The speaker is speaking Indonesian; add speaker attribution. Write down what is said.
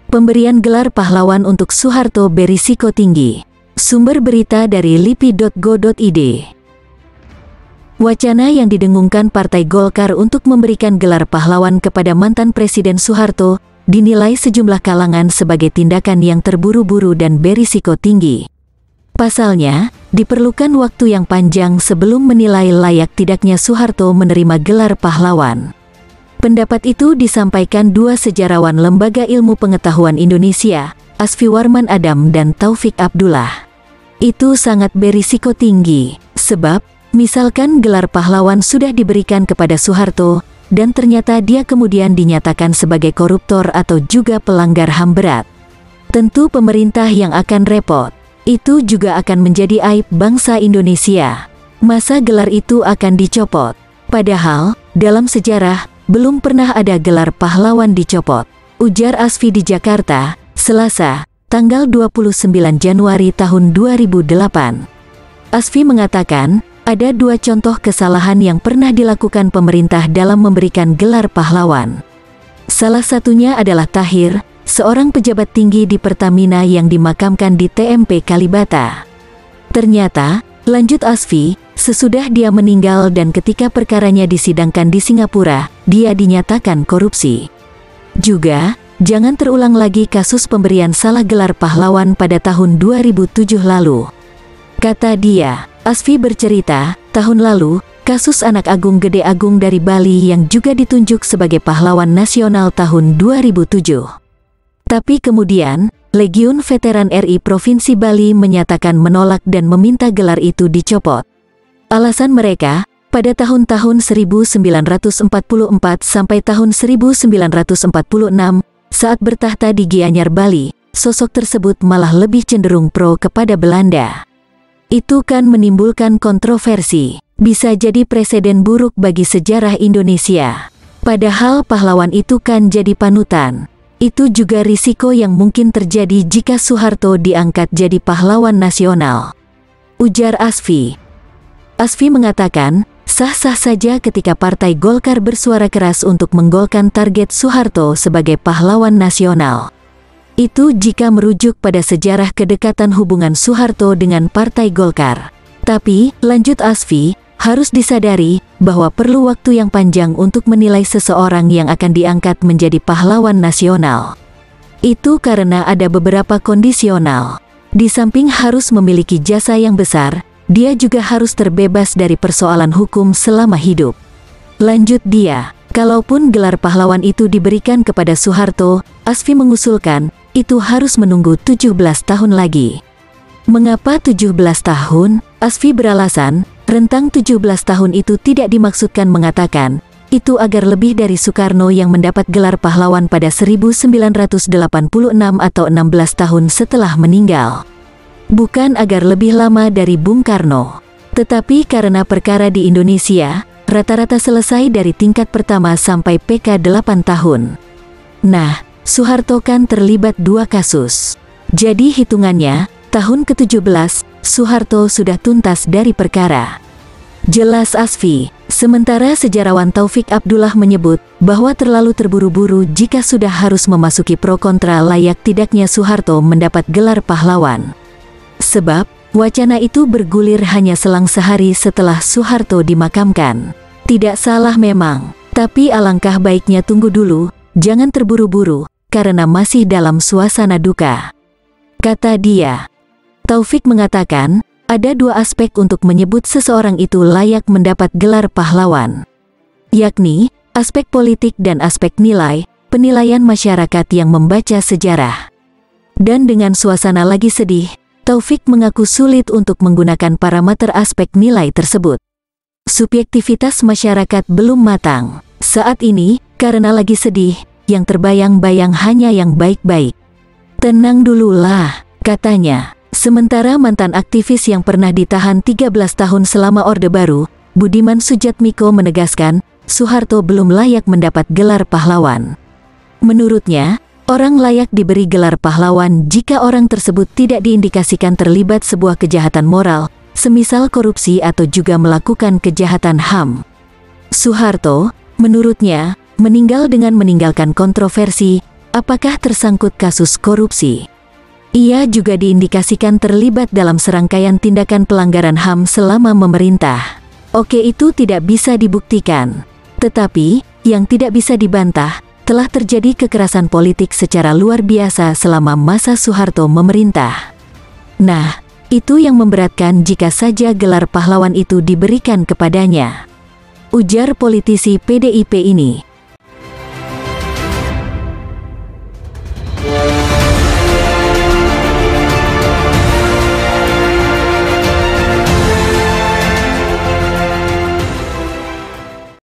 Speaker 1: Pemberian gelar pahlawan untuk Soeharto berisiko tinggi. Sumber berita dari lipi.go.id. Wacana yang didengungkan Partai Golkar untuk memberikan gelar pahlawan kepada mantan Presiden Soeharto dinilai sejumlah kalangan sebagai tindakan yang terburu-buru dan berisiko tinggi. Pasalnya, diperlukan waktu yang panjang sebelum menilai layak tidaknya Soeharto menerima gelar pahlawan. Pendapat itu disampaikan dua sejarawan Lembaga Ilmu Pengetahuan Indonesia, Asfi Warman Adam dan Taufik Abdullah. Itu sangat berisiko tinggi, sebab misalkan gelar pahlawan sudah diberikan kepada Soeharto, dan ternyata dia kemudian dinyatakan sebagai koruptor atau juga pelanggar HAM berat. Tentu pemerintah yang akan repot. Itu juga akan menjadi aib bangsa Indonesia. Masa gelar itu akan dicopot? Padahal, dalam sejarah, belum pernah ada gelar pahlawan dicopot. Ujar Asfi di Jakarta, Selasa, tanggal 29 Januari tahun 2008. Asfi mengatakan, ada dua contoh kesalahan yang pernah dilakukan pemerintah dalam memberikan gelar pahlawan. Salah satunya adalah Tahir, seorang pejabat tinggi di Pertamina yang dimakamkan di TMP Kalibata. Ternyata, lanjut Asfi, sesudah dia meninggal dan ketika perkaranya disidangkan di Singapura, dia dinyatakan korupsi. Juga, jangan terulang lagi kasus pemberian salah gelar pahlawan pada tahun 2007 lalu. Kata dia, Asfi bercerita, tahun lalu, kasus anak Agung Gede Agung dari Bali yang juga ditunjuk sebagai pahlawan nasional tahun 2007. Tapi kemudian, Legiun Veteran RI Provinsi Bali menyatakan menolak dan meminta gelar itu dicopot. Alasan mereka, pada tahun-tahun 1944 sampai tahun 1946, saat bertahta di Gianyar, Bali, sosok tersebut malah lebih cenderung pro kepada Belanda. Itu kan menimbulkan kontroversi, bisa jadi presiden buruk bagi sejarah Indonesia. Padahal pahlawan itu kan jadi panutan. Itu juga risiko yang mungkin terjadi jika Soeharto diangkat jadi pahlawan nasional. Ujar Asfi. Asfi mengatakan, sah-sah saja ketika Partai Golkar bersuara keras untuk menggolkan target Soeharto sebagai pahlawan nasional. Itu jika merujuk pada sejarah kedekatan hubungan Soeharto dengan Partai Golkar. Tapi, lanjut Asfi, harus disadari bahwa perlu waktu yang panjang untuk menilai seseorang yang akan diangkat menjadi pahlawan nasional. Itu karena ada beberapa kondisional. Di samping harus memiliki jasa yang besar, dia juga harus terbebas dari persoalan hukum selama hidup. Lanjut dia, kalaupun gelar pahlawan itu diberikan kepada Soeharto, Asfi mengusulkan, itu harus menunggu 17 tahun lagi. Mengapa 17 tahun? Asfi beralasan, rentang 17 tahun itu tidak dimaksudkan mengatakan, itu agar lebih dari Soekarno yang mendapat gelar pahlawan pada 1986 atau 16 tahun setelah meninggal. Bukan agar lebih lama dari Bung Karno. Tetapi karena perkara di Indonesia, rata-rata selesai dari tingkat pertama sampai PK 8 tahun. Nah, Soeharto kan terlibat dua kasus. Jadi hitungannya, tahun ke-17, Soeharto sudah tuntas dari perkara. Jelas Asfi. Sementara sejarawan Taufik Abdullah menyebut bahwa terlalu terburu-buru jika sudah harus memasuki pro kontra layak tidaknya Soeharto mendapat gelar pahlawan. Sebab, wacana itu bergulir hanya selang sehari setelah Soeharto dimakamkan. Tidak salah memang, tapi alangkah baiknya tunggu dulu, jangan terburu-buru, karena masih dalam suasana duka. Kata dia. Taufik mengatakan, ada dua aspek untuk menyebut seseorang itu layak mendapat gelar pahlawan. Yakni, aspek politik dan aspek nilai, penilaian masyarakat yang membaca sejarah. Dan dengan suasana lagi sedih, Taufik mengaku sulit untuk menggunakan parameter aspek nilai tersebut. Subjektivitas masyarakat belum matang. Saat ini, karena lagi sedih, yang terbayang-bayang hanya yang baik-baik. Tenang dululah, katanya. Sementara mantan aktivis yang pernah ditahan 13 tahun selama Orde Baru, Budiman Sujatmiko menegaskan, Soeharto belum layak mendapat gelar pahlawan. Menurutnya, orang layak diberi gelar pahlawan jika orang tersebut tidak diindikasikan terlibat sebuah kejahatan moral, semisal korupsi atau juga melakukan kejahatan HAM. Soeharto, menurutnya, meninggal dengan meninggalkan kontroversi, Apakah tersangkut kasus korupsi? Ia juga diindikasikan terlibat dalam serangkaian tindakan pelanggaran HAM selama memerintah. Oke, itu tidak bisa dibuktikan. Tetapi, yang tidak bisa dibantah, telah terjadi kekerasan politik secara luar biasa selama masa Soeharto memerintah. Nah, itu yang memberatkan jika saja gelar pahlawan itu diberikan kepadanya, ujar politisi PDIP ini.